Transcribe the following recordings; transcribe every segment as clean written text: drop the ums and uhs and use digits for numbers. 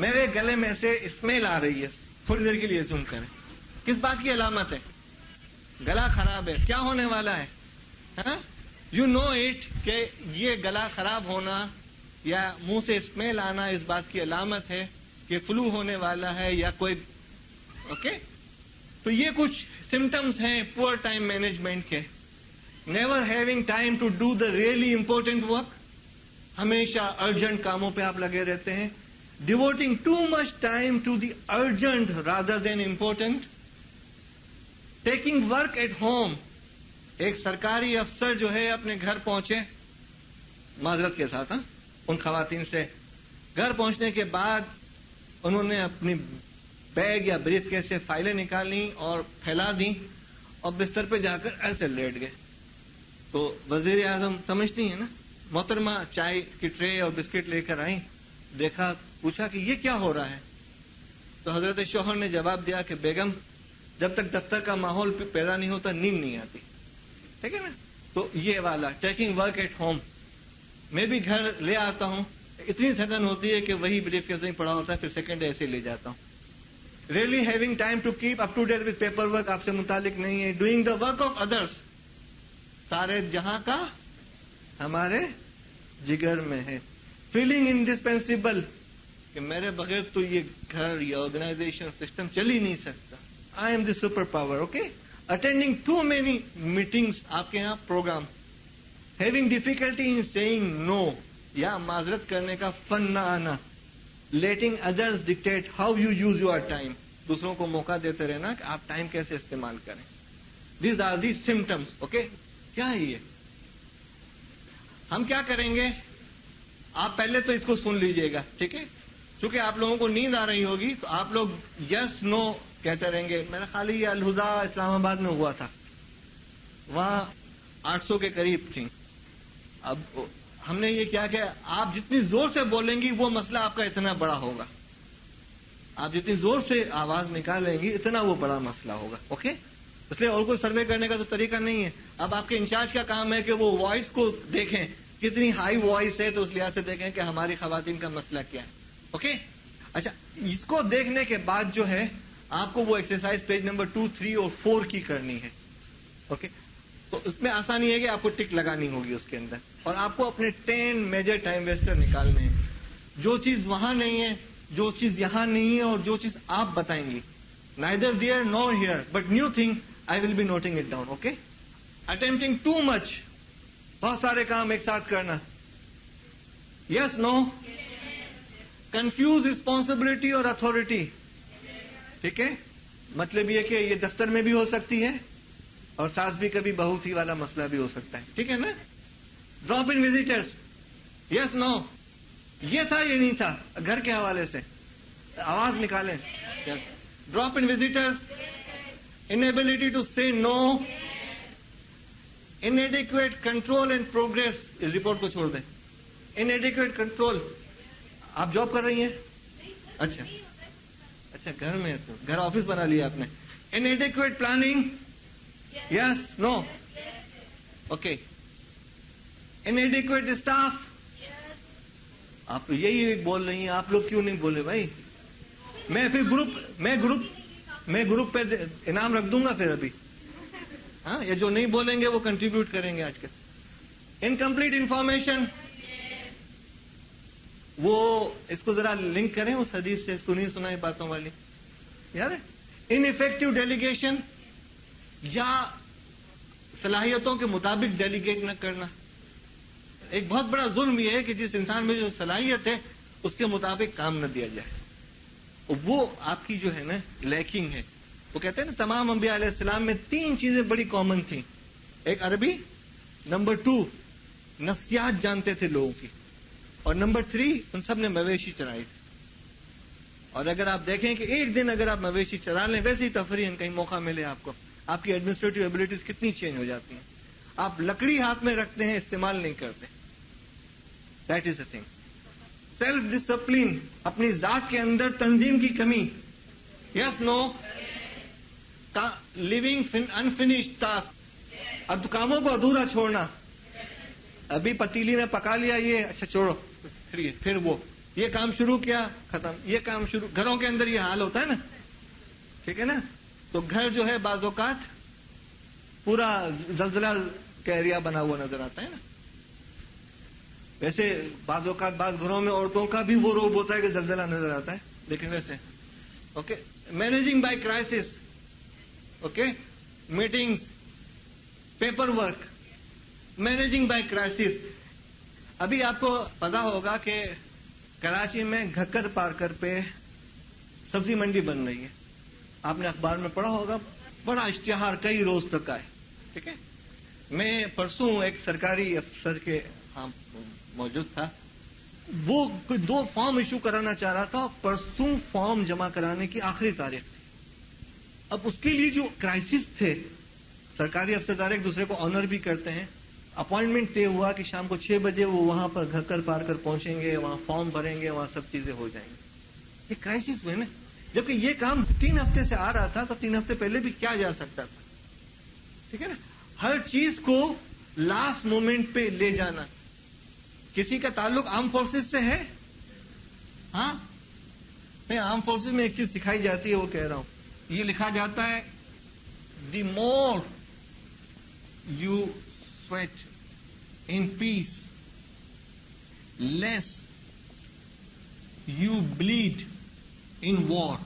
میرے گلے میں سے اسمیل آ رہی ہے, تھوڑی دیر کے لیے زوم کریں. کس بات کی علامت ہے؟ گلا خراب ہے. کیا ہونے والا ہے؟ یو نو اٹ کہ یہ گلا خراب ہونا یا منہ سے اسمیل آنا اس بات کی علامت ہے کہ فلو ہونے والا ہے یا کوئی. اوکے, تو یہ کچھ سمٹمز ہیں پور ٹائم مینجمنٹ کے. Never having time to do the really important work. ہمیشہ ارجنٹ کاموں پہ آپ لگے رہتے ہیں. Devoting too much time to the urgent rather than important. Taking work at home. ایک سرکاری افسر جو ہے اپنے گھر پہنچے, معذرت کے ساتھ ان خواتین سے, گھر پہنچنے کے بعد انہوں نے اپنی بیگ یا بریف کیس سے فائلیں نکالی اور پھیلا دیں اور بستر پہ جا کر ایسے لیٹ گئے. تو وزیر اعظم سمجھتی ہیں نا, محترمہ چائے کی ٹرے اور بسکٹ لے کر آئیں, دیکھا, پوچھا کہ یہ کیا ہو رہا ہے. تو حضرت شوہر نے جواب دیا کہ بیگم, جب تک دفتر کا ماحول پیدا نہیں ہوتا نیند نہیں آتی. ٹھیک ہے نا. تو یہ والا ٹیکنگ ورک ایٹ ہوم. میں بھی گھر لے آتا ہوں, اتنی تھکن ہوتی ہے کہ وہی بریف کیس نہیں پڑا ہوتا ہے, پھر سیکنڈ ایسے لے جاتا ہوں. Really having time to keep up to date with paper work آپ سے متعلق نہیں ہے. Doing the work of others. سارے جہاں کا ہمارے جگر میں ہے. فیلنگ انڈسپینسیبل کہ میرے بغیر تو یہ گھر یا آرگنائزیشن سسٹم چل ہی نہیں سکتا. I am the super power. Okay. Attending too many meetings, آپ کے یہاں پروگرام. Having difficulty in saying no, یا معذرت کرنے کا فن نہ آنا. Letting others dictate how you use your time. دوسروں کو موقع دیتے رہنا کہ آپ ٹائم کیسے استعمال کریں. These are the symptoms. Okay, کیا ہے یہ؟ ہم کیا کریں گے, آپ پہلے تو اس کو سن لیجئے گا, ٹھیک ہے. چونکہ آپ لوگوں کو نیند آ رہی ہوگی تو آپ لوگ یس نو کہتے رہیں گے. میرا خیال یہ الہدا اسلام آباد میں ہوا تھا, وہاں 800 کے قریب تھیں. اب ہم نے یہ کیا کہ آپ جتنی زور سے بولیں گی وہ مسئلہ آپ کا اتنا بڑا ہوگا. آپ جتنی زور سے آواز نکالیں گی اتنا وہ بڑا مسئلہ ہوگا. اوکے, اس لیے اور کوئی سروے کرنے کا تو طریقہ نہیں ہے. اب آپ کے انچارج کا کام ہے کہ وہ وائس کو دیکھیں کتنی ہائی وائس ہے, تو اس لحاظ سے دیکھیں کہ ہماری خواتین کا مسئلہ کیا ہے. اوکے, اچھا, اس کو دیکھنے کے بعد جو ہے آپ کو وہ ایکسرسائز پیج نمبر 2, 3 اور 4 کی کرنی ہے. اوکے, تو اس میں آسانی ہے کہ آپ کو ٹک لگانی ہوگی اس کے اندر, اور آپ کو اپنے 10 میجر ٹائم ویسٹر نکالنے ہیں. جو چیز وہاں نہیں ہے, جو چیز یہاں نہیں ہے, اور جو چیز آپ بتائیں گی. Neither there nor here, but new thing I will be noting it down. Okay? Attempting too much. بہت سارے کام ایک ساتھ کرنا. Yes, no? Confuse responsibility اور authority. ٹھیک ہے, مطلب یہ کہ یہ دفتر میں بھی ہو سکتی ہے اور ساس بھی کبھی بہو تھی والا مسئلہ بھی ہو سکتا ہے. ٹھیک ہے نا. Drop in visitors. یس نو, یہ تھا یہ نہیں تھا, گھر کے حوالے سے آواز نکالیں. Drop in visitors. Inability to say no. Inadequate control and progress. اس رپورٹ کو چھوڑ دیں. انیڈیکویٹ کنٹرول. آپ جاب کر رہی ہیں؟ اچھا اچھا, گھر میں تو گھر آفس بنا لیا آپ نے. انیڈیکویٹ پلاننگ. یس نو. اوکے. انیڈیکویٹ اسٹاف. آپ یہی بول رہی ہیں, آپ لوگ کیوں نہیں بولے بھائی؟ میں پھر گروپ پہ انعام رکھ دوں گا پھر ابھی. ہاں, یہ جو نہیں بولیں گے وہ کنٹریبیوٹ کریں گے آج کل. Incomplete information. وہ اس کو ذرا لنک کریں اس حدیث سے, سنائی باتوں والی, یاد ہے؟ ان افیکٹو ڈیلیگیشن, یا صلاحیتوں کے مطابق ڈیلیگیٹ نہ کرنا. ایک بہت بڑا ظلم یہ ہے کہ جس انسان میں جو صلاحیت ہے اس کے مطابق کام نہ دیا جائے. وہ آپ کی جو ہے نا لیکنگ ہے. وہ کہتے ہیں نا تمام انبیاء علیہ السلام میں 3 چیزیں بڑی کامن تھیں. ایک عربی, نمبر 2 نفسیات جانتے تھے لوگوں کی, اور نمبر 3 ان سب نے مویشی چرائے. اور اگر آپ دیکھیں کہ ایک دن اگر آپ مویشی چرا لیں, ویسے ہی تفریح کہیں موقع ملے آپ کو, آپ کی ایڈمنسٹریٹو ایبلٹیز کتنی چینج ہو جاتی ہیں. آپ لکڑی ہاتھ میں رکھتے ہیں, استعمال نہیں کرتے. That is a thing. Self discipline, اپنی ذات کے اندر تنظیم کی کمی. یس نو. لیونگ انفینشڈ ٹاسک, اب کاموں کو ادھورا چھوڑنا. ابھی پتیلی میں پکا لیا یہ, اچھا چھوڑو, پھر وہ یہ کام شروع کیا ختم، یہ کام شروع. گھروں کے اندر یہ حال ہوتا ہے نا، ٹھیک ہے نا. تو گھر جو ہے بعض اوقات پورا زلزلہ کا ایریا بنا ہوا نظر آتا ہے نا. ویسے بعض اوقات بعض گھروں میں عورتوں کا بھی وہ روب ہوتا ہے کہ زلزلہ نظر آتا ہے، لیکن ویسے okay. Managing by crisis, okay, meetings, paper work, managing by crisis. ابھی آپ کو پتا ہوگا کہ کراچی میں گھکر پارکر پہ سبزی منڈی بن رہی ہے. آپ نے اخبار میں پڑھا ہوگا، بڑا اشتہار کئی روز تک آئے. ٹھیک ہے. میں پرسوں ایک سرکاری افسر کے ہاں موجود تھا، وہ کوئی 2 فارم ایشو کرانا چاہ رہا تھا. پرسوں فارم جمع کرانے کی آخری تاریخ تھی. اب اس کے لیے جو کرائسس تھے، سرکاری افسردار ایک دوسرے کو آنر بھی کرتے ہیں. اپوائنٹمنٹ طے ہوا کہ شام کو 6 بجے وہ وہاں پر گھکر پار کر پہنچیں گے، وہاں فارم بھریں گے، وہاں سب چیزیں ہو جائیں گی. یہ کرائسس میں نا، جبکہ یہ کام 3 ہفتے سے آ رہا تھا، تو 3 ہفتے پہلے بھی کیا جا سکتا تھا. ٹھیک ہے نا. ہر چیز کو لاسٹ مومنٹ پہ لے جانا. کسی کا تعلق آرم فورسز سے ہے؟ ہاں، میں آرم فورسز میں ایک چیز سکھائی جاتی ہے، وہ کہہ رہا ہوں. یہ لکھا جاتا ہے the more you sweat in peace, less you bleed in war.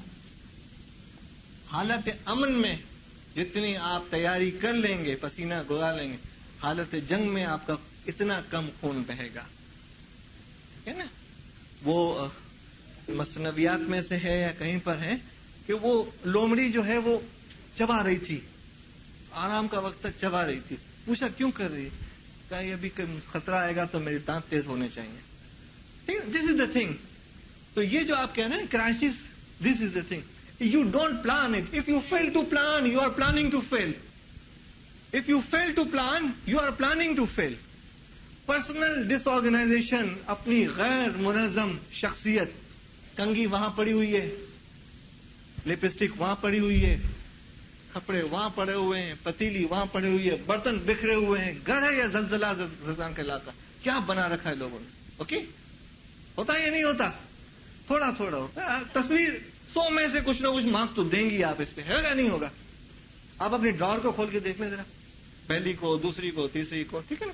حالت امن میں جتنی آپ تیاری کر لیں گے، پسینہ گزار لیں گے، حالت جنگ میں آپ کا اتنا کم خون بہے گا. ٹھیک ہے نا. وہ مثنویات میں سے ہے یا کہیں پر ہے کہ وہ لومڑی جو ہے وہ چبا رہی تھی، آرام کا وقت تک چبا رہی تھی. پوچھا کیوں کر رہی ہے؟ کہ ابھی خطرہ آئے گا تو میرے دانت تیز ہونے چاہیے. This is the thing. تو یہ جو آپ کہہ رہے ہیں crisis, this is the thing. You don't plan it. If you fail to plan, you are planning to fail. If you fail to plan, you are planning to fail. Personal disorganisation, اپنی غیر منظم شخصیت. کنگھی وہاں پڑی ہوئی ہے، lipstick وہاں پڑی ہوئی ہے، کپڑے وہاں پڑے ہوئے ہیں، پتیلی وہاں پڑی ہوئی ہے، برتن بکھرے ہوئے ہیں. گھر ہے یا زلزلہ زلزلہ کہلاتا؟ کیا بنا رکھا ہے لوگوں نے. اوکے، ہوتا یا نہیں ہوتا؟ تھوڑا تھوڑا ہوتا ہے. تصویر 100 میں سے کچھ نہ کچھ مارکس تو دیں گی آپ اس پہ، ہے یا نہیں ہوگا؟ آپ اپنی ڈراور کو کھول کے دیکھ لیں ذرا، پہلی کو، دوسری کو، تیسری کو. ٹھیک ہے نا.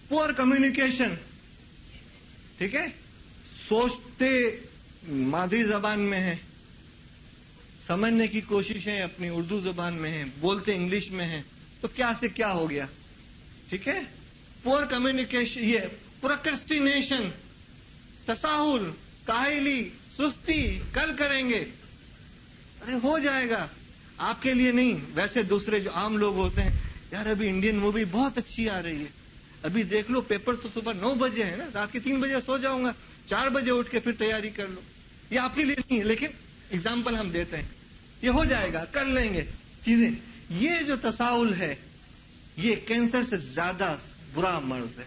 پور کمیونیکیشن. ٹھیک ہے. سوچتے مادری زبان میں ہیں، سمجھنے کی کوششیں اپنی اردو زبان میں ہیں، بولتے انگلش میں ہیں. تو کیا سے کیا ہو گیا. ٹھیک ہے. پور کمیونیکیشن، یہ پروکرسٹینیشن، تساہل، کاہلی، سستی، کل کریں گے. ارے ہو جائے گا. آپ کے لیے نہیں، ویسے دوسرے جو عام لوگ ہوتے ہیں، یار ابھی انڈین مووی بہت اچھی آ رہی ہے، ابھی دیکھ لو، پیپر تو صبح 9 بجے ہے نا، رات کے 3 بجے سو جاؤں گا، 4 بجے اٹھ کے پھر تیاری کر لو. یہ آپ کے لیے نہیں ہے، لیکن اگزامپل ہم دیتے ہیں. یہ ہو جائے گا، کر لیں گے چیزیں. یہ جو تساہل ہے، یہ کینسر سے زیادہ برا مرض ہے.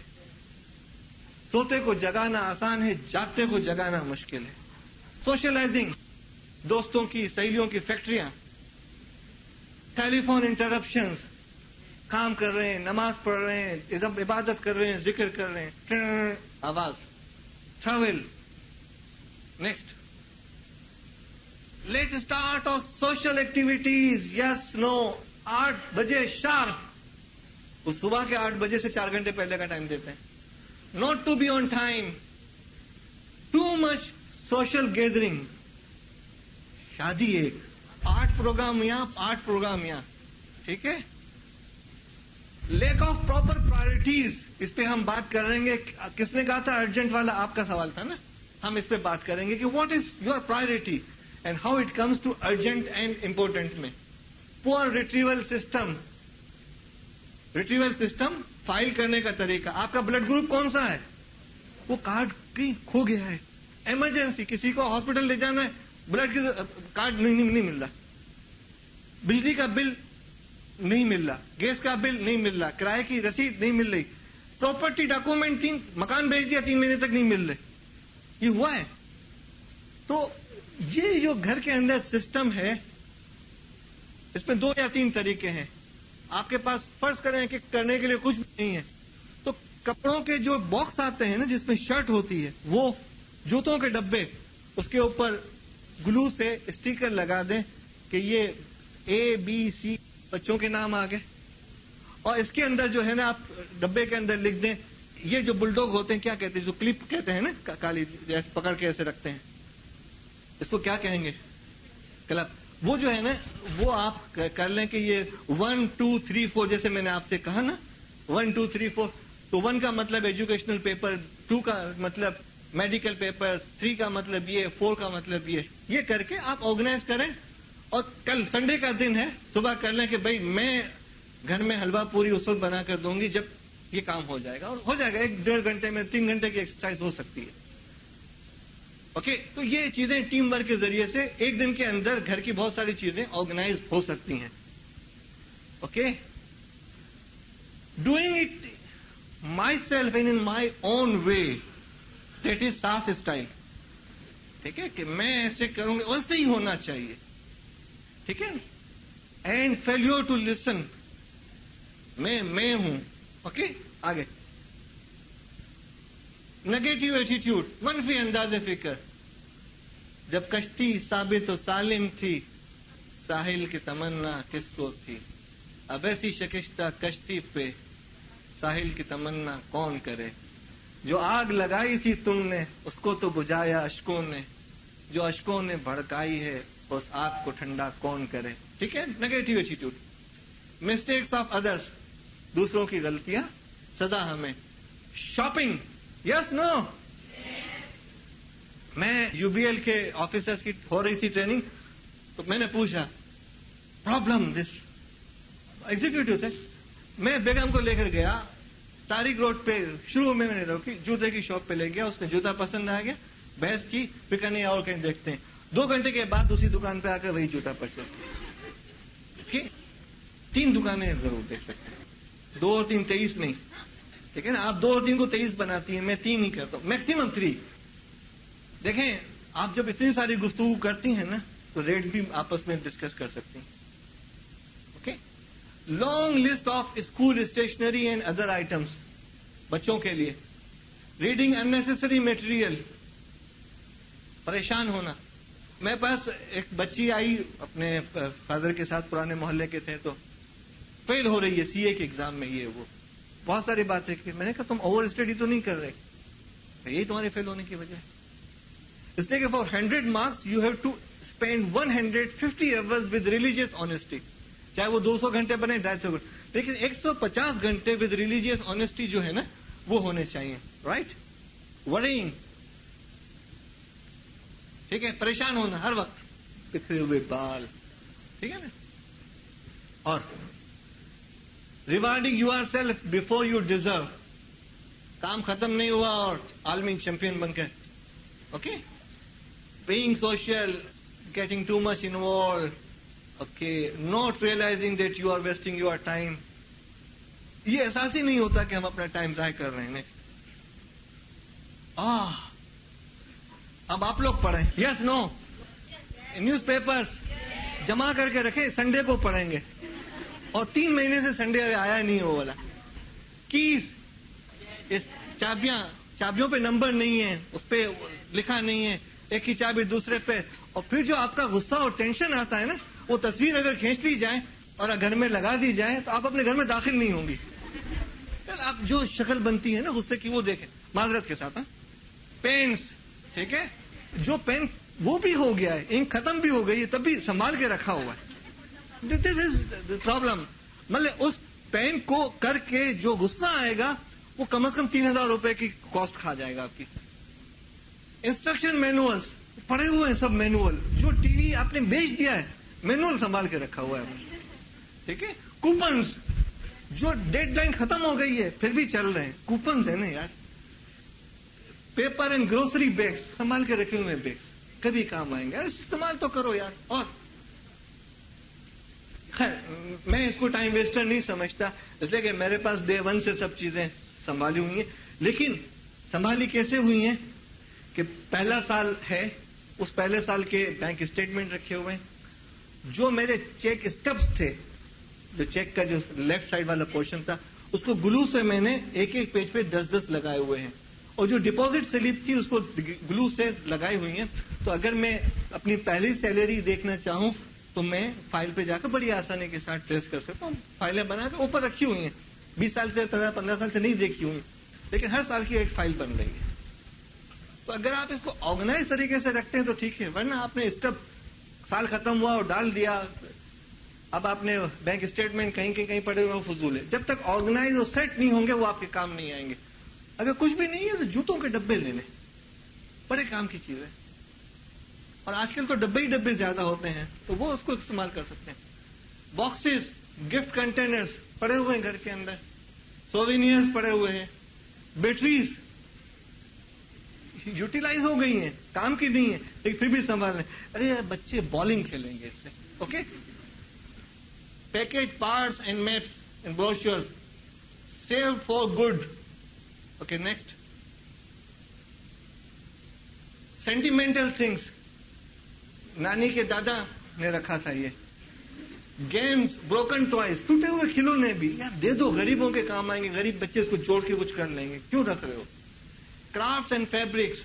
سوتے کو جگانا آسان ہے، جاگتے کو جگانا مشکل ہے. سوشلائزنگ، دوستوں کی، سہیلیوں کی فیکٹریاں، ٹیلی فون انٹرپشنز، کام کر رہے ہیں، نماز پڑھ رہے ہیں، عبادت کر رہے ہیں، ذکر کر رہے ہیں، آواز. Travel. Next, late start of social activities. Yes, no. 8 بجے شارپ. اس صبح کے 8 بجے سے 4 گھنٹے پہلے کا ٹائم دیتے ہیں. Not to be on time. Too much social gathering. شادی ایک، 8 پروگرام یہاں، 8 پروگرام یہاں. ٹھیک ہے. لیک آف پراپر پرائرٹیز، اس پہ ہم بات کریں گے. کس نے کہا تھا ارجنٹ والا؟ آپ کا سوال تھا نا. ہم اس پہ بات کریں گے کہ what is your priority and how it comes to urgent and important میں. Poor retrieval system. Retrieval system, file کرنے کا طریقہ. آپ کا بلڈ گروپ کون سا ہے؟ وہ کارڈ کہیں کھو گیا ہے، ایمرجنسی، کسی کو ہاسپٹل لے جانا ہے، بلڈ کی کارڈ نہیں مل رہا، بجلی کا بل نہیں مل رہا، گیس کا بل نہیں مل رہا، کرائے کی رسید نہیں مل رہی، پراپرٹی ڈاکومنٹ، مکان بھیج دیا 3 مہینے تک نہیں مل رہے. یہ ہوا ہے. تو یہ جو گھر کے اندر سسٹم ہے، اس میں 2 یا 3 طریقے ہیں. آپ کے پاس فرض کریں کہ کرنے کے لیے کچھ بھی نہیں ہے، تو کپڑوں کے جو باکس آتے ہیں نا، جس میں شرٹ ہوتی ہے، وہ جوتوں کے ڈبے اس کے اوپر گلو سے اسٹیکر لگا دیں کہ یہ ABC بچوں کے نام آ گئے, اور اس کے اندر جو ہے نا آپ ڈبے کے اندر لکھ دیں, یہ جو بلڈوگ ہوتے ہیں کیا کہتے ہیں, جو کلپ کہتے ہیں نا کالی جیسے پکڑ کے ایسے رکھتے ہیں, اس کو کیا کہیں گے, کلپ. وہ جو ہے نا وہ آپ کر لیں کہ یہ 1 2 3 4 جیسے میں نے آپ سے کہا نا 1 2 3 4, تو 1 کا مطلب ایجوکیشنل پیپر, 2 کا مطلب میڈیکل پیپر, 3 کا مطلب یہ, 4 کا مطلب یہ کر کے آپ آرگنائز کریں. اور کل سنڈے کا دن ہے, صبح کر لیں کہ بھائی میں گھر میں حلوہ پوری اس وقت بنا کر دوں گی جب یہ کام ہو جائے گا, اور ہو جائے گا 1-1.5 گھنٹے میں 3 گھنٹے کی ایکسرسائز ہو سکتی ہے. اوکے, تو یہ چیزیں ٹیم ورک کے ذریعے سے ایک دن کے اندر گھر کی بہت ساری چیزیں آرگنائز ہو سکتی ہیں. Okay, doing it my self and in my own way, that is ساس اسٹائل. ٹھیک ہے, کہ میں ایسے کروں گا ویسے ہی ہونا چاہیے. ٹھیک ہے, اینڈ فیلور ٹو لسن, میں ہوں. اوکے, آگے. نیگیٹو ایٹیٹیوڈ, منفی انداز فکر. جب کشتی ثابت و سالم تھی, ساحل کی تمنا کس کو تھی, اب ایسی شکستہ کشتی پہ ساحل کی تمنا کون کرے. جو آگ لگائی تھی تم نے اس کو تو بجھایا اشکوں نے, جو اشکوں نے بھڑکائی ہے اس آگ کو ٹھنڈا کون کرے. ٹھیک ہے, negative attitude. Mistakes of others, دوسروں کی غلطیاں سزا ہمیں. شاپنگ, یس نو. میں UBL کے آفیسرز کی ہو رہی تھی ٹریننگ, تو میں نے پوچھا پرابلم دس ایگزیکٹو سے. میں بیگم کو لے کر گیا تاریخ روڈ پہ, شروع میں نے روکی, جوتے کی شاپ پہ لے گیا, اس نے جوتا پسند آ گیا, بحث کی, پھر کہنے اور کہیں دیکھتے ہیں. 2 گھنٹے کے بعد دوسری دکان پہ آ کر وہی جوتا پرچیز کیا. 3 دکانیں ضرور دیکھ سکتے ہیں, 2 اور 3 23 نہیں. ٹھیک ہے نا, آپ 2 اور 3 کو 23 بناتی ہیں, میں 3 ہی کرتا ہوں, میکسیمم 3. دیکھیں آپ جب اتنی ساری گفتگو کرتی ہیں نا تو ریٹس بھی آپس میں ڈسکس کر سکتی ہیں. Okay, long list of school stationery and other items, بچوں کے لیے. ریڈنگ اننیسیسری میٹیریل, پریشان ہونا. میرے پاس ایک بچی آئی اپنے فادر کے ساتھ, پرانے محلے کے تھے, تو فیل ہو رہی ہے CA کے ایگزام میں, یہ وہ بہت ساری باتیں کی. میں نے کہا تم اوور اسٹڈی تو نہیں کر رہے, یہی تمہارے فیل ہونے کی وجہ ہے. اس لیے کہ for 100 marks you have to spend 150 hours with religious honesty. چاہے وہ 200 گھنٹے بنے 250 گھنٹے, لیکن 150 گھنٹے ود ریلیجیس آنےسٹی جو ہے نا وہ ہونے چاہیے. Right, worrying. ٹھیک ہے, پریشان ہونا ہر وقت, بکھرے ہوئے بال. ٹھیک ہے نا, اور rewarding yourself before you deserve. کام ختم نہیں ہوا اور عالمی چیمپئن بن گئے. Okay, being social, getting too much involved, okay, not realizing that you are wasting your time. یہ احساس ہی نہیں ہوتا کہ ہم اپنا ٹائم ضائع کر رہے ہیں. اب آپ لوگ پڑھیں, یس نو. نیوز پیپرز جمع کر کے رکھیں, سنڈے کو پڑھیں گے, اور 3 مہینے سے سنڈے آیا نہیں وہ والا. کیز, چابیوں پہ نمبر نہیں ہے, اس پہ لکھا نہیں ہے, ایک کی چابی دوسرے پہ. اور پھر جو آپ کا غصہ اور ٹینشن آتا ہے نا, وہ تصویر اگر کھینچ لی جائے اور گھر میں لگا دی جائے تو آپ اپنے گھر میں داخل نہیں ہوں گی. آپ جو شکل بنتی ہے نا غصے کی وہ دیکھیں, معذرت کے ساتھ. پینس, ٹھیک ہے, جو پین وہ بھی ہو گیا ہے, انک ختم بھی ہو گئی ہے, تب بھی سنبھال کے رکھا ہوا ہے. دس از پرابلم. مطلب اس پین کو کر کے جو غصہ آئے گا وہ کم از کم 3,000 روپے کی کاسٹ کھا جائے گا آپ کی. انسٹرکشن مینوئلس پڑے ہوئے ہیں, سب مینوئل. جو ٹی وی آپ نے بیچ دیا ہے مینوئل سنبھال کے رکھا ہوا ہے. ٹھیک ہے, کوپنز, جو ڈیڈ لائن ختم ہو گئی ہے پھر بھی چل رہے ہیں, کوپنز ہیں نا یار. پیپر اینڈ گروسری بیگس سنبھال کے رکھے ہوئے بیگس, کبھی کام آئیں گے, استعمال تو کرو یار. اور خیر میں اس کو ٹائم ویسٹر نہیں سمجھتا, اس لیے کہ میرے پاس ڈے 1 سے سب چیزیں سنبھالی ہوئی ہیں. لیکن سنبھالی کیسے ہوئی ہیں کہ پہلا سال ہے, اس پہلے سال کے بینک اسٹیٹمنٹ رکھے ہوئے ہیں. جو میرے چیک اسٹبس تھے, جو چیک کا جو لیفٹ سائڈ والا پورشن تھا, اس کو گلو سے میں نے ایک ایک پیج پہ 10 لگائے ہوئے ہیں. اور جو ڈپازٹ سلپ تھی اس کو گلو سے لگائی ہوئی ہیں. تو اگر میں اپنی پہلی سیلری دیکھنا چاہوں تو میں فائل پہ جا کر بڑی آسانی کے ساتھ ٹریس کر سکتا ہوں. فائلیں بنا کے اوپر رکھی ہوئی ہیں, 20 سال سے 15 سال سے نہیں دیکھی ہوئی, لیکن ہر سال کی ایک فائل بن رہی ہے. تو اگر آپ اس کو آرگنائز طریقے سے رکھتے ہیں تو ٹھیک ہے, ورنہ آپ نے اسٹیپ سال ختم ہوا اور ڈال دیا, اب آپ نے بینک اسٹیٹمنٹ کہیں پڑے ہوئے فضول ہے. جب تک آرگنائز اور سیٹ نہیں ہوں گے وہ آپ کے کام نہیں آئیں گے. اگر کچھ بھی نہیں ہے تو جوتوں کے ڈبے لے لیں, بڑے کام کی چیز ہے. اور آج کل تو ڈبے ہی ڈبے زیادہ ہوتے ہیں تو وہ اس کو استعمال کر سکتے ہیں. باکسز, گفٹ کنٹینرز پڑے ہوئے ہیں گھر کے اندر, سووینئرز پڑے ہوئے ہیں, بیٹریز یوٹیلائز ہو گئی ہیں, کام کی نہیں ہے لیکن پھر بھی سنبھال لیں. ارے بچے بالنگ کھیلیں گے اس سے. Okay, package parts and maps and brochures save for good. Okay, next, sentimental things, نانی کے دادا نے رکھا تھا یہ. گیمز, بروکن ٹوائز, ٹوٹے ہوئے کھلونے بھی یار دے دو, غریبوں کے کام آئیں گے, غریب بچے اس کو جوڑ کے کچھ کر لیں گے, کیوں رکھ رہے ہو. Crafts and fabrics,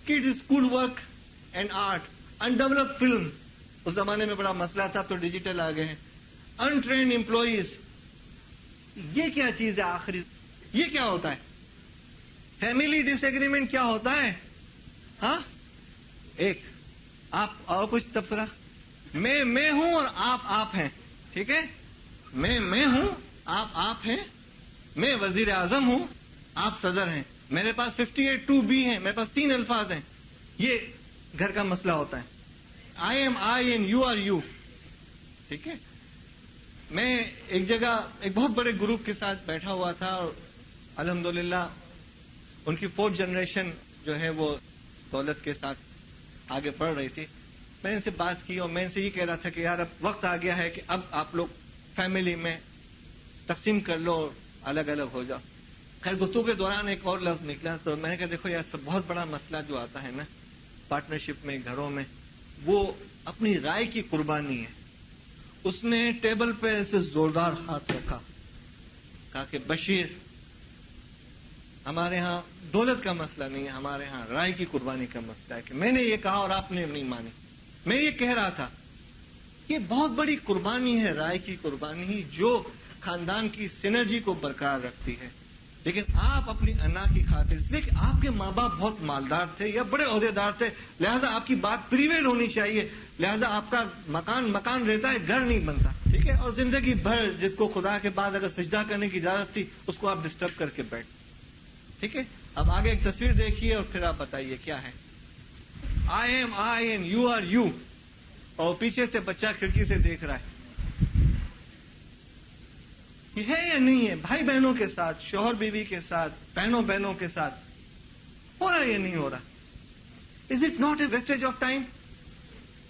kids school work and art, undeveloped film, اس زمانے میں بڑا مسئلہ تھا, تو ڈیجیٹل آ گئے ہیں. انٹرینڈ امپلائیز, یہ کیا چیز ہے آخری, یہ کیا ہوتا ہے. فیملی ڈس ایگریمنٹ کیا ہوتا ہے. ہاں, ایک آپ اور کچھ تبصرہ. میں ہوں اور آپ ہیں, ٹھیک ہے, میں ہوں, آپ ہیں, میں وزیر اعظم ہوں, آپ صدر ہیں, میرے پاس 58(2)B ہیں, میرے پاس 3 الفاظ ہیں. یہ گھر کا مسئلہ ہوتا ہے. I am I and you are you, ٹھیک ہے. میں ایک جگہ ایک بہت بڑے گروپ کے ساتھ بیٹھا ہوا تھا اور الحمدللہ ان کی 4th جنریشن جو ہے وہ دولت کے ساتھ آگے بڑھ رہی تھی. میں نے ان سے بات کی اور میں ان سے یہ کہہ رہا تھا کہ یار اب وقت آ گیا ہے کہ اب آپ لوگ فیملی میں تقسیم کر لو اور الگ الگ ہو جاؤ. خیر گفتگو کے دوران ایک اور لفظ نکلا تو میں نے کہا دیکھو یار سب بہت بڑا مسئلہ جو آتا ہے نا پارٹنرشپ میں گھروں میں, وہ اپنی رائے کی قربانی ہے. اس نے ٹیبل پہ ایسے زوردار ہاتھ رکھا, کہا کہ بشیر ہمارے ہاں دولت کا مسئلہ نہیں ہے, ہمارے ہاں رائے کی قربانی کا مسئلہ ہے کہ میں نے یہ کہا اور آپ نے نہیں مانی. میں یہ کہہ رہا تھا یہ بہت بڑی قربانی ہے, رائے کی قربانی جو خاندان کی سینرجی کو برقرار رکھتی ہے. لیکن آپ اپنی انا کی خاطر, اس لیے کہ آپ کے ماں باپ بہت مالدار تھے یا بڑے عہدیدار تھے, لہذا آپ کی بات پریویل ہونی چاہیے, لہذا آپ کا مکان رہتا ہے, گھر نہیں بنتا, ٹھیک ہے. اور زندگی بھر جس کو خدا کے بعد اگر سجدہ کرنے کی اجازت تھی اس کو آپ ڈسٹرب کر کے بیٹھ, ٹھیک ہے. اب آگے ایک تصویر دیکھیے اور پھر آپ بتائیے کیا ہے. I am I and you are you, اور پیچھے سے بچہ کھڑکی سے دیکھ رہا ہے. یہ ہے یا نہیں ہے بھائی بہنوں کے ساتھ, شوہر بیوی کے ساتھ, بہنوں کے ساتھ ہو رہا ہے یا نہیں ہو رہا. Is it not a wastage of time.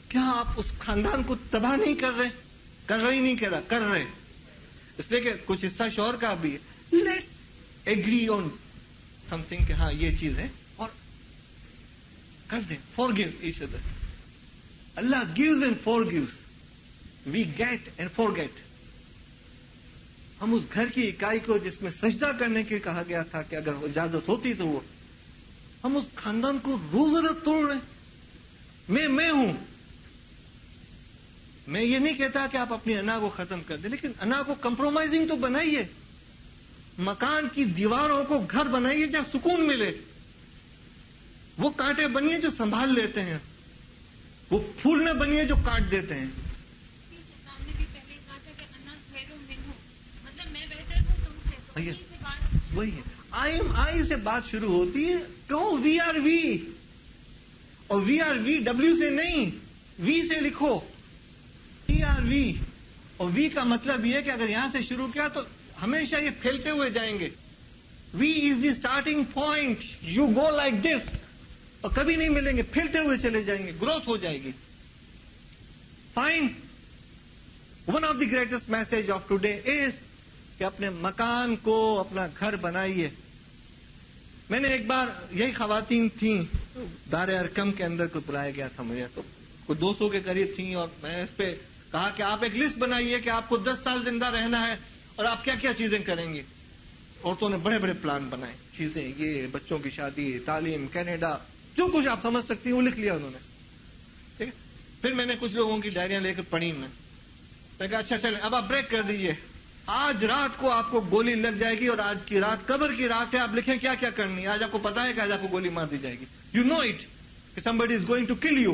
کیا آپ اس خاندان کو تباہ نہیں کر رہے ہی نہیں کہہ رہا, کر رہے, اس لیے کہ کچھ حصہ شوہر کا بھی ہے. Let's agree on some thing کہ ہاں یہ چیز ہے اور کر دیں. Forgive each other. Allah gives and forgives. We get and forget. ہم اس گھر کی اکائی کو جس میں سجدہ کرنے کے کہا گیا تھا کہ اگر اجازت ہوتی تو وہ, ہم اس خاندان کو روزانہ توڑ رہے ہیں. میں ہوں. میں یہ نہیں کہتا کہ آپ اپنی انا کو ختم کر دیں, لیکن انا کو کمپرومائزنگ تو بنائیے. مکان کی دیواروں کو گھر بنائیے جہاں سکون ملے. وہ کانٹے بنیے جو سنبھال لیتے ہیں, وہ پھول نہ بنیے جو کاٹ دیتے ہیں. وہی ہے, آئی ایم آئی سے بات شروع ہوتی ہے. کہو وی آر وی, اور وی آر وی ڈبلو سے نہیں, وی سے لکھو, وی آر وی. اور وی کا مطلب یہ ہے کہ اگر یہاں سے شروع کیا تو ہمیشہ یہ پھیلتے ہوئے جائیں گے. We is the starting point, you go like this, اور کبھی نہیں ملیں گے, پھیلتے ہوئے چلے جائیں گے, گروتھ ہو جائے گی. Fine. One of the greatest message of today is کہ اپنے مکان کو, اپنا گھر بنائیے. میں نے ایک بار, یہی خواتین تھیں, دار ارکم کے اندر کو بلایا گیا تھا مجھے, تو کوئی 200 کے قریب تھیں, اور میں نے اس پہ کہا کہ آپ ایک لسٹ بنائیے کہ آپ کو 10 سال زندہ رہنا ہے اور آپ کیا کیا چیزیں کریں گے. عورتوں نے بڑے بڑے پلان بنائے، چیزیں، یہ بچوں کی شادی، تعلیم، کینیڈا، جو کچھ آپ سمجھ سکتی ہیں وہ لکھ لیا انہوں نے. ٹھیک ہے. پھر میں نے کچھ لوگوں کی ڈائریاں لے کر پڑھی. میں کہا اچھا چلیں اب آپ بریک کر دیجئے، آج رات کو آپ کو گولی لگ جائے گی اور آج کی رات قبر کی رات ہے، آپ لکھیں کیا کیا کرنی ہے. آج آپ کو پتا ہے کہ آج آپ کو گولی مار دی جائے گی. یو نو اٹ کہ somebody is going to kill you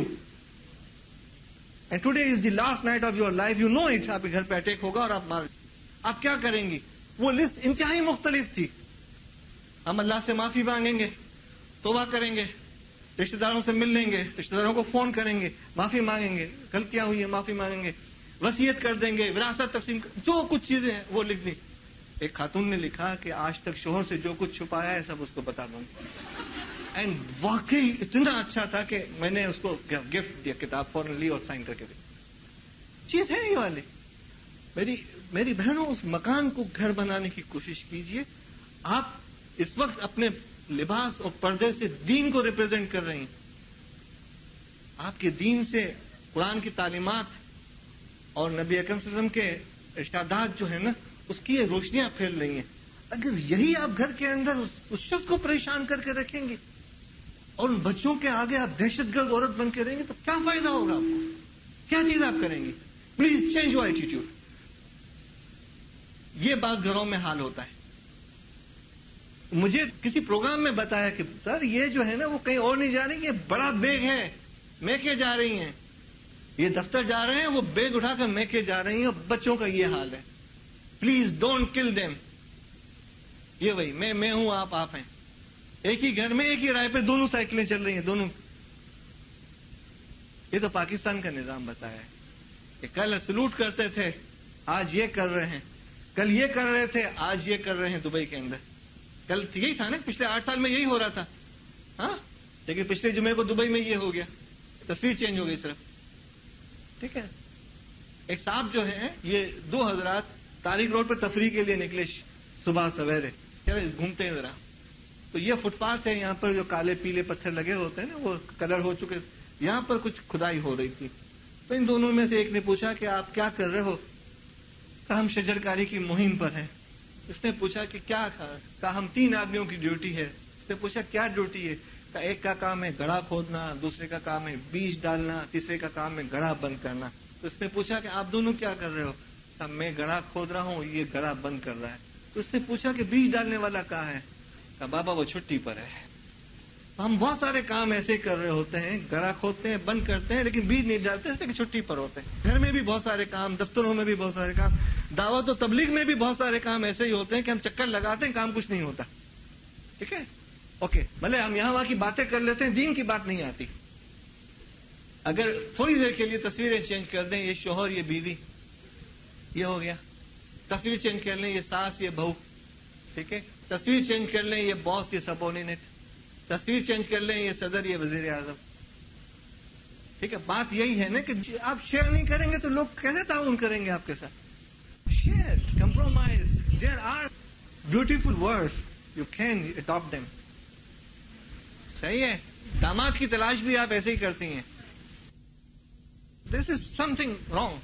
and today is the last night of your life. You know it. آپ کے گھر پہ اٹیک ہوگا اور آپ کیا کریں گی. وہ لسٹ انتہائی مختلف تھی. ہم اللہ سے معافی مانگیں گے، توبہ کریں گے، رشتہ داروں سے مل لیں گے، رشتہ داروں کو فون کریں گے، معافی مانگیں گے، غلطیاں ہوئی ہیں معافی مانگیں گے، وصیت کر دیں گے، وراثت تقسیم جو کچھ چیزیں ہیں وہ لکھ دی. ایک خاتون نے لکھا کہ آج تک شوہر سے جو کچھ چھپایا ہے سب اس کو بتا دوں گی. اینڈ واقعی اتنا اچھا تھا کہ میں نے اس کو گفٹ دیا، کتاب فوراً لی اور سائن کر کے دی. چیز ہے یہ والی. میری بہنوں، اس مکان کو گھر بنانے کی کوشش کیجئے. آپ اس وقت اپنے لباس اور پردے سے دین کو ریپرزینٹ کر رہے ہیں. آپ کے دین سے قرآن کی تعلیمات اور نبی اکرم صلی اللہ علیہ وسلم کے ارشادات جو ہے نا، اس کی یہ روشنیاں پھیل رہی ہیں. اگر یہی آپ گھر کے اندر اس شخص کو پریشان کر کے رکھیں گے اور ان بچوں کے آگے آپ دہشت گرد عورت بن کے رہیں گے تو کیا فائدہ ہوگا آپ کو؟ کیا چیز آپ کریں گے؟ Please change your attitude. یہ بات گھروں میں حال ہوتا ہے. مجھے کسی پروگرام میں بتایا کہ سر یہ جو ہے نا وہ کہیں اور نہیں جا رہی، یہ بڑا بیگ ہے، میکے جا رہی ہیں، یہ دفتر جا رہے ہیں، وہ بیگ اٹھا کر میکے جا رہی ہیں اور بچوں کا یہ حال ہے. پلیز ڈونٹ کل دیم. یہ وہی میں ہوں، آپ ہیں. ایک ہی گھر میں ایک ہی رائے پہ دونوں سائیکلیں چل رہی ہیں، دونوں. یہ تو پاکستان کا نظام بتایا ہے کہ کل سلوٹ کرتے تھے، آج یہ کر رہے ہیں، کل یہ کر رہے تھے، آج یہ کر رہے ہیں. دبئی کے اندر کل یہی تھا نا، پچھلے 8 سال میں یہی ہو رہا تھا. ہاں، لیکن پچھلے جمعے کو دبئی میں یہ ہو گیا، تصویر چینج ہو گئی صرف. ٹھیک ہے. ایک صاحب جو ہیں، یہ 2 حضرات تاریخ روڈ پہ تفریح کے لیے نکلے صبح سویرے، چلے گھومتے ہیں ذرا. تو یہ فٹ پاتھ ہے، یہاں پر جو کالے پیلے پتھر لگے ہوتے ہیں نا وہ کلر ہو چکے، یہاں پر کچھ کھدائی ہو رہی تھی. تو ان دونوں میں سے ایک نے پوچھا کہ آپ کیا کر رہے ہو؟ کہا ہم شجر کاری کی مہم پر ہیں. اس نے پوچھا کہ کیا؟ کہا ہم 3 آدمیوں کی ڈیوٹی ہے. اس نے پوچھا کیا ڈیوٹی ہے؟ کہا ایک کا کام ہے گڑھا کھودنا، دوسرے کا کام ہے بیج ڈالنا، تیسرے کا کام ہے گڑھا بند کرنا. تو اس نے پوچھا کہ آپ دونوں کیا کر رہے ہو؟ کہا میں گڑھا کھود رہا ہوں، یہ گڑھا بند کر رہا ہے. تو اس نے پوچھا کہ بیج ڈالنے والا کہاں ہے؟ کہا بابا وہ چھٹی پر ہے. ہم بہت سارے کام ایسے کر رہے ہوتے ہیں، گڑھا کھودتے ہیں، بند کرتے ہیں، لیکن بیج نہیں ڈالتے اس لیے کہ چھٹی پر ہوتے ہیں. گھر میں بھی بہت سارے کام، دفتروں میں بھی بہت سارے کام، دعوت و تبلیغ میں بھی بہت سارے کام ایسے ہی ہوتے ہیں کہ ہم چکر لگاتے ہیں، کام کچھ نہیں ہوتا. ٹھیک ہے، اوکے. بھلے ہم یہاں وہاں کی باتیں کر لیتے ہیں، دین کی بات نہیں آتی. اگر تھوڑی دیر کے لیے تصویریں چینج کر دیں، یہ شوہر یہ بیوی، یہ ہو گیا. تصویر چینج کر لیں، یہ ساس یہ بہو. ٹھیک ہے. تصویر چینج کر لیں، یہ باس یہ سب آرڈینیٹ. تصویر چینج کر لیں، یہ صدر یہ وزیر اعظم. ٹھیک ہے. بات یہی ہے نا کہ آپ شیئر نہیں کریں گے تو لوگ کیسے تعاون کریں گے آپ کے ساتھ؟ Share, compromise. There are beautiful words, you can adapt them. صحیح ہے. داماد کی تلاش بھی آپ ایسے ہی کرتی ہیں. دس از سم تھنگ رانگ.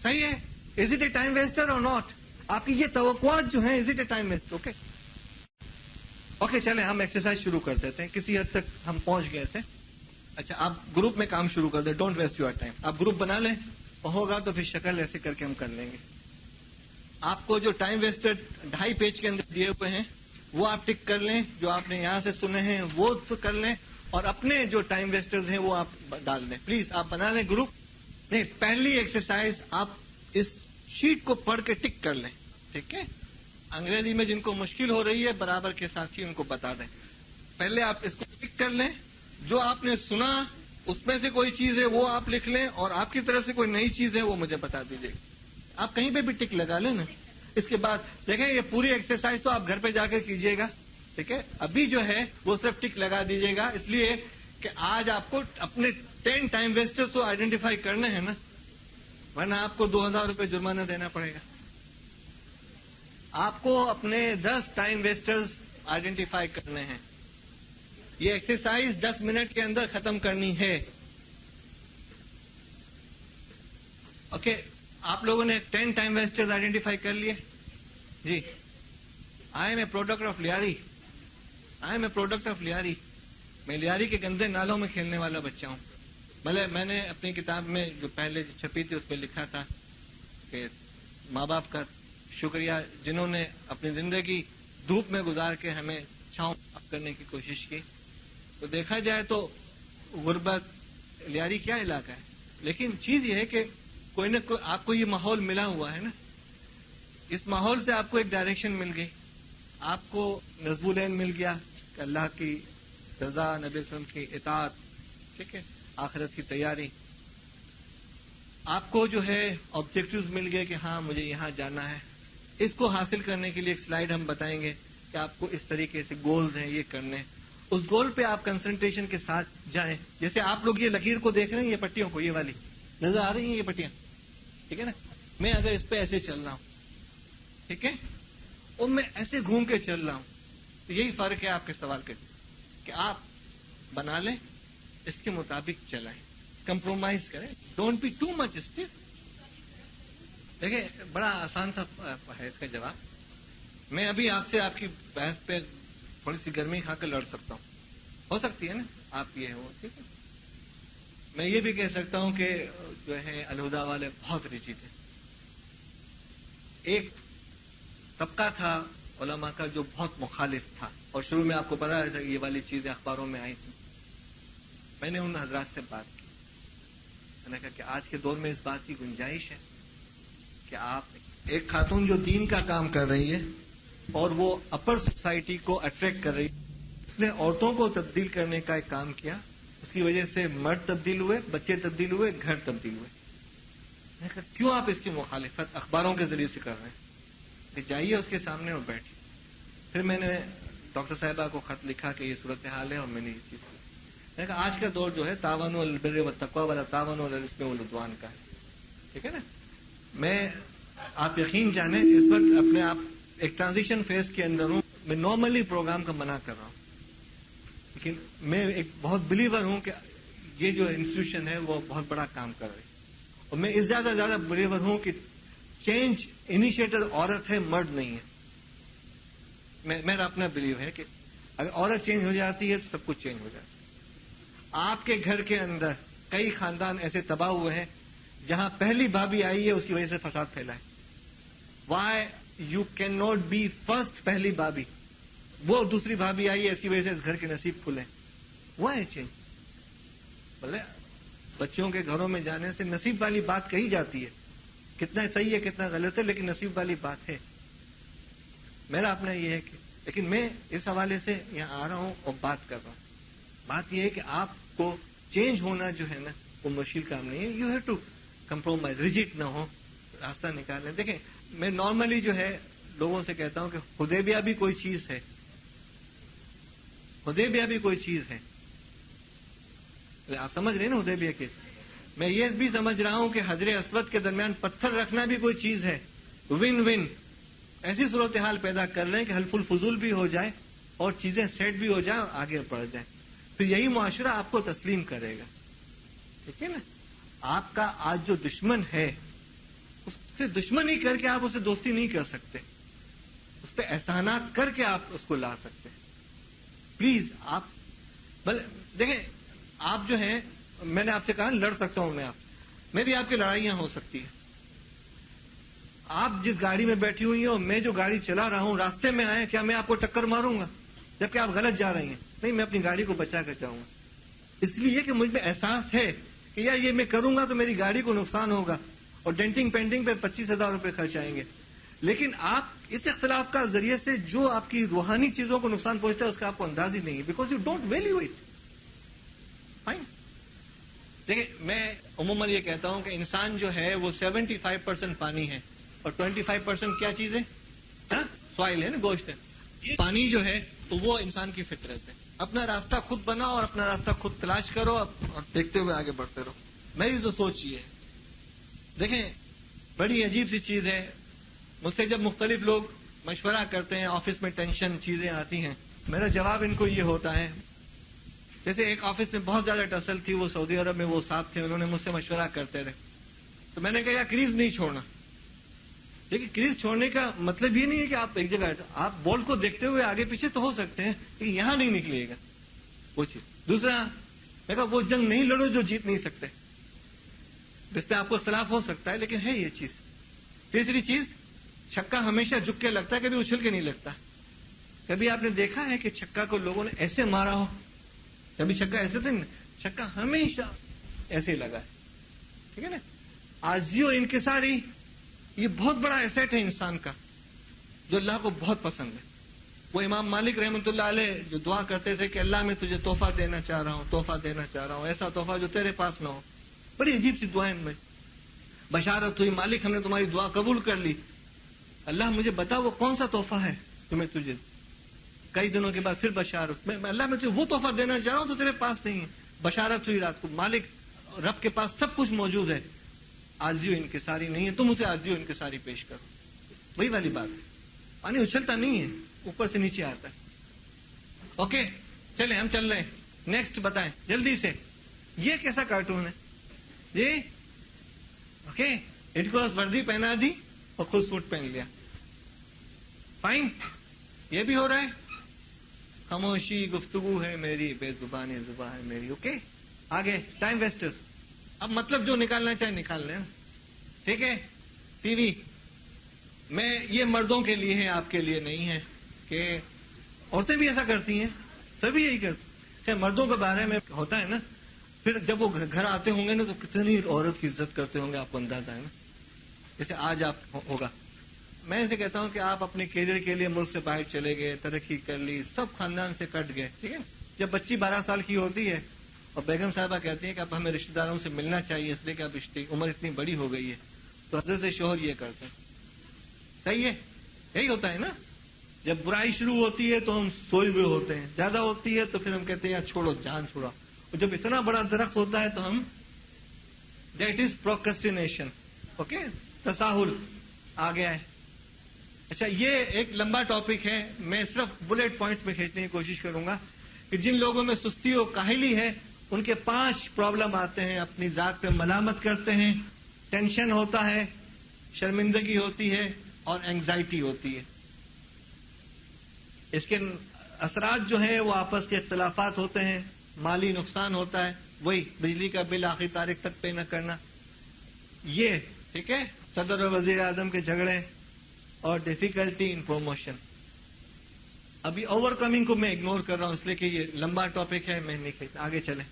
صحیح ہے. از اٹ اے ٹائم ویسٹر اور ناٹ؟ آپ کی یہ توقعات جو ہیں، is it a time waste? Okay okay. چلیں ہم ایکسرسائز شروع کر دیتے ہیں. کسی حد تک ہم پہنچ گئے تھے. اچھا آپ گروپ میں کام شروع کر دیں. Don't waste your time. آپ گروپ بنا لیں، ہوگا تو پھر شکل ایسے کر کے ہم کر لیں گے. آپ کو جو ٹائم ویسٹر 2.5 پیج کے اندر دیے ہوئے ہیں وہ آپ ٹک کر لیں. جو آپ نے یہاں سے سنے ہیں وہ کر لیں، اور اپنے جو ٹائم ویسٹرز ہیں وہ آپ ڈال دیں. پلیز آپ بنا لیں گروپ. نہیں، پہلی ایکسرسائز آپ اس شیٹ کو پڑھ کے ٹک کر لیں. ٹھیک ہے. انگریزی میں جن کو مشکل ہو رہی ہے برابر کے ساتھی ان کو بتا دیں. پہلے آپ اس کو ٹک کر لیں. جو آپ نے سنا اس میں سے کوئی چیز ہے وہ آپ لکھ لیں، اور آپ کی طرف سے کوئی نئی چیز ہے وہ مجھے بتا دیجیے. آپ کہیں پہ بھی ٹک لگا لیں نا. اس کے بعد دیکھیں یہ پوری ایکسرسائز تو آپ گھر پہ جا کر کیجیے گا. ٹھیک ہے. ابھی جو ہے وہ صرف ٹک لگا دیجیے گا، اس لیے کہ آج آپ کو اپنے 10 ٹائم ویسٹرز تو آئیڈینٹیفائی کرنے ہیں نا، ورنہ آپ کو 2000 روپے جرمانہ دینا پڑے گا. آپ کو اپنے 10 ٹائم ویسٹرز آئیڈینٹیفائی کرنے ہیں. یہ ایکسرسائز 10 منٹ کے اندر ختم کرنی ہے. اوکے. آپ لوگوں نے 10 ٹائم ویسٹرز آئیڈینٹیفائی کر لیے؟ جی I am a product of Lyari. I am a product of Lyari. میں لیاری کے گندے نالوں میں کھیلنے والا بچہ ہوں. بھلے میں نے اپنی کتاب میں جو پہلے چھپی تھی اس پہ لکھا تھا کہ ماں باپ کا شکریہ جنہوں نے اپنی زندگی دھوپ میں گزار کے ہمیں چھاؤں کرنے کی کوشش کی. تو دیکھا جائے تو غربت لیاری کیا علاقہ ہے. لیکن چیز یہ ہے کہ کوئی نہ کوئی آپ کو یہ ماحول ملا ہوا ہے نا. اس ماحول سے آپ کو ایک ڈائریکشن مل گئی. آپ کو نظم العین مل گیا کہ اللہ کی رضا, نبی وسلم کی اطاعت, ٹھیک ہے, آخرت کی تیاری. آپ کو جو ہے آبجیکٹیوز مل گئے کہ ہاں مجھے یہاں جانا ہے. اس کو حاصل کرنے کے لیے ایک سلائیڈ ہم بتائیں گے کہ آپ کو اس طریقے سے گولز ہیں یہ کرنے. اس گول پہ آپ کنسنٹریشن کے ساتھ جائیں. جیسے آپ لوگ یہ لکیر کو دیکھ رہے ہیں, یہ پٹیوں کو, یہ والی نظر آ رہی ہیں یہ پٹیاں, ٹھیک ہے نا. میں اگر اس پہ ایسے چل رہا ہوں, ٹھیک ہے, اور میں ایسے گھوم کے چل رہا ہوں, تو یہی فرق ہے آپ کے سوال کے کہ آپ بنا لیں, اس کے مطابق چلائیں, کمپرومائز کریں, don't be too much stiff. دیکھیں بڑا آسان سا ہے اس کا جواب. میں ابھی آپ سے آپ کی بحث پہ تھوڑی سی گرمی کھا کے لڑ سکتا ہوں, ہو سکتی ہے نا, آپ یہ ہو, ٹھیک ہے. میں یہ بھی کہہ سکتا ہوں کہ جو ہے الہدا والے بہت رچی تھے. ایک طبقہ تھا علماء کا جو بہت مخالف تھا, اور شروع میں آپ کو پتا تھا کہ یہ والی چیزیں اخباروں میں آئی تھیں. میں نے ان حضرات سے بات کی, میں نے کہا کہ آج کے دور میں اس بات کی گنجائش ہے کہ آپ ایک خاتون جو دین کا کام کر رہی ہے اور وہ اپر سوسائٹی کو اٹریکٹ کر رہی ہے, اس نے عورتوں کو تبدیل کرنے کا ایک کام کیا. اس کی وجہ سے مرد تبدیل ہوئے, بچے تبدیل ہوئے, گھر تبدیل ہوئے. میں نے کہا کیوں آپ اس کی مخالفت اخباروں کے ذریعے سے کر رہے ہیں, کہ جائیے اس کے سامنے اور بیٹھیے. پھر میں نے ڈاکٹر صاحبہ کو خط لکھا کہ یہ صورتحال ہے, اور میں نے یہ چیز کی. میں نے کہا آج کا دور جو ہے تعاونوا علی البر والتقوی ولا تعاونوا علی الاثم والعدوان کا ہے, ٹھیک ہے نا. میں آپ یقین جانیں اس وقت اپنے آپ ایک ٹرانزیشن فیز کے اندر ہوں. میں نارملی پروگرام کا منع کر رہا ہوں, لیکن میں ایک بہت بلیور ہوں کہ یہ جو انسٹیٹیوشن ہے وہ بہت بڑا کام کر رہی ہے. اور میں اس زیادہ بلیور ہوں کہ چینج انیشیٹر عورت ہے, مرد نہیں ہے. میرا اپنا بلیو ہے کہ اگر عورت چینج ہو جاتی ہے تو سب کچھ چینج ہو جاتا ہے. آپ کے گھر کے اندر کئی خاندان ایسے تباہ ہوئے ہیں جہاں پہلی بھابھی آئی ہے اس کی وجہ سے فساد پھیلا ہے. Why you can not be first پہلی بھابھی, وہ دوسری بھابھی آئی ہے اس کی وجہ سے اس گھر کے نصیب کھلے. وائی چینج, بولے بچوں کے گھروں میں جانے سے نصیب والی بات کہی جاتی ہے, کتنا صحیح ہے کتنا غلط ہے, لیکن نصیب والی بات ہے. میرا اپنا یہ ہے کہ لیکن میں اس حوالے سے یہاں آ رہا ہوں اور بات کر رہا ہوں. بات یہ ہے کہ آپ کو چینج ہونا جو ہے نا وہ مشکل کام نہیں ہے. You have to compromise, reject نہ ہو, راستہ نکالیں. دیکھیں میں نارملی جو ہے لوگوں سے کہتا ہوں کہ حدیبیہ بھی کوئی چیز ہے, حدیبیہ بھی کوئی چیز ہے. آپ سمجھ رہے ہیں نا حدیبیہ کے. میں یہ بھی سمجھ رہا ہوں کہ حجر اسود کے درمیان پتھر رکھنا بھی کوئی چیز ہے. ون ون ایسی صورتحال پیدا کر لیں کہ حلف الفضول بھی ہو جائے اور چیزیں سیٹ بھی ہو جائیں اور آگے بڑھ جائیں. پھر یہی معاشرہ آپ کو تسلیم کرے گا, ٹھیک ہے نا. آپ کا آج جو دشمن ہے اس سے دشمنی کر کے آپ اسے دوستی نہیں کر سکتے, اس پہ احسانات کر کے آپ اس کو لا سکتے. پلیز آپ دیکھیں, آپ جو ہیں, میں نے آپ سے کہا لڑ سکتا ہوں, میری آپ کی لڑائیاں ہو سکتی ہیں. آپ جس گاڑی میں بیٹھی ہوئی ہیں اور میں جو گاڑی چلا رہا ہوں, راستے میں آئے, کیا میں آپ کو ٹکر ماروں گا جبکہ آپ غلط جا رہی ہیں؟ نہیں, میں اپنی گاڑی کو بچا کر جاؤں گا. اس لیے کہ مجھ میں احساس ہے کہ یار یہ میں کروں گا تو میری گاڑی کو نقصان ہوگا اور ڈینٹنگ پینٹنگ پہ 25,000 روپے خرچ آئیں گے. لیکن آپ اس اختلاف کا ذریعے سے جو آپ کی روحانی چیزوں کو نقصان پہنچتا ہے اس کا آپ کو انداز ہی نہیں ہے, because you don't value it. Fine. دیکھیں میں عموماً یہ کہتا ہوں کہ انسان جو ہے وہ 75% پانی ہے اور 25% کیا چیز ہے, سوائل ہے نا, گوشت ہے. پانی جو ہے تو وہ انسان کی فطرت ہے. اپنا راستہ خود بناؤ اور اپنا راستہ خود تلاش کرو اور دیکھتے ہوئے آگے بڑھتے رہو. میری تو سوچ یہ ہے. دیکھیں بڑی عجیب سی چیز ہے, مجھ سے جب مختلف لوگ مشورہ کرتے ہیں, آفس میں ٹینشن چیزیں آتی ہیں, میرا جواب ان کو یہ ہوتا ہے. جیسے ایک آفس میں بہت زیادہ ٹسل تھی, وہ سعودی عرب میں وہ صاحب تھے, انہوں نے مجھ سے مشورہ کرتے رہے, تو میں نے کہا یار کریز نہیں چھوڑنا, لیکن کریز چھوڑنے کا مطلب یہ نہیں ہے کہ آپ ایک جگہ آپ بال کو دیکھتے ہوئے آگے پیچھے تو ہو سکتے ہیں لیکن یہاں نہیں نکلیے گا وہ چیز. دوسرا میں کہا وہ جنگ نہیں لڑو جو جیت نہیں سکتے. اس پہ آپ کو اختلاف ہو سکتا ہے لیکن ہے یہ چیز. تیسری چیز چھکا ہمیشہ جھک کے لگتا ہے, کبھی اچھل کے نہیں لگتا. کبھی آپ نے دیکھا ہے کہ چھکا کو لوگوں نے ایسے مارا ہو؟ کبھی چھکا ایسے تھے نا, چھکا ہمیشہ ایسے ہی لگا ہے. ٹھیک ہے نا. عاجزی و انکساری یہ بہت بڑا ایسیٹ ہے انسان کا جو اللہ کو بہت پسند ہے. وہ امام مالک رحمۃ اللہ علیہ جو دعا کرتے تھے کہ اللہ میں تجھے تحفہ دینا چاہ رہا ہوں, تحفہ دینا چاہ رہا ہوں, ایسا تحفہ جو تیرے پاس نہ ہو. بڑی عجیب سی دعائیں میں بشارت ہوئی, مالک ہم نے تمہاری دعا قبول کر لی, اللہ مجھے بتا وہ کون سا تحفہ ہے جو میں تجھے. کئی دنوں کے بعد پھر بشارت, میں اللہ میں تجھے وہ تحفہ دینا چاہ رہا ہوں تو تیرے پاس نہیں ہے. بشارت ہوئی رات کو, مالک رب کے پاس سب کچھ موجود ہے, عاجزی و انکساری نہیں ہے, تم اسے عاجزی و انکساری پیش کرو. وہی والی بات ہے, پانی اچھلتا نہیں ہے, اوپر سے نیچے آتا ہے. اوکے چلیں ہم چل رہے ہیں. نیکسٹ بتائیں جلدی سے, یہ کیسا کارٹون ہے جی؟ اوکے اٹ کو وردی پہنا دی اور خود سوٹ پہن لیا. فائن, یہ بھی ہو رہا ہے. خاموشی گفتگو ہے میری, بے زبانی زباں ہے میری. اوکے آگے ٹائم ویسٹر. اب مطلب جو نکالنا چاہے نکال لیں. ٹھیک ہے. ٹی وی میں یہ مردوں کے لیے ہے, آپ کے لیے نہیں ہے, کہ عورتیں بھی ایسا کرتی ہیں, سبھی یہی کرتے ہیں. مردوں کے بارے میں ہوتا ہے نا, پھر جب وہ گھر آتے ہوں گے نا تو کتنی عورت کی عزت کرتے ہوں گے, آپ کو اندازہ ہے نا. جیسے آج آپ ہوگا, میں اسے کہتا ہوں کہ آپ اپنے کیریئر کے لیے ملک سے باہر چلے گئے, ترقی کر لی, سب خاندان سے کٹ گئے. ٹھیک ہے. جب بچی 12 سال کی ہوتی ہے اور بیگم صاحبہ کہتی ہیں کہ اب ہمیں رشتے داروں سے ملنا چاہیے اس لیے کہ اب عمر اتنی بڑی ہو گئی ہے, تو حضرت شوہر یہ کرتے ہیں. صحیح ہے, یہی ہوتا ہے نا. جب برائی شروع ہوتی ہے تو ہم سوئے ہوئے ہوتے ہیں, زیادہ ہوتی ہے تو پھر ہم کہتے ہیں یار چھوڑو, جان چھوڑا. اور جب اتنا بڑا درخت ہوتا ہے تو ہم, دیٹ از پروکرسٹینیشن. اوکے, تساہل آ گیا ہے. اچھا یہ ایک لمبا ٹاپک ہے, میں صرف بلیٹ پوائنٹس میں کھینچنے کی کوشش کروں گا کہ جن لوگوں میں سستی و کاہلی ہے ان کے 5 پرابلم آتے ہیں. اپنی ذات پہ ملامت کرتے ہیں, ٹینشن ہوتا ہے, شرمندگی ہوتی ہے اور اینگزائٹی ہوتی ہے. اس کے اثرات جو ہیں وہ آپس کے اختلافات ہوتے ہیں, مالی نقصان ہوتا ہے, وہی بجلی کا بل آخری تاریخ تک پے نہ کرنا, یہ ٹھیک ہے, صدر اور وزیر اعظم کے جھگڑے اور ڈیفیکلٹی ان پروموشن. ابھی اوور کمنگ کو میں اگنور کر رہا ہوں اس لیے کہ یہ لمبا ٹاپک ہے, میں نہیں کہتا. آگے چلیں.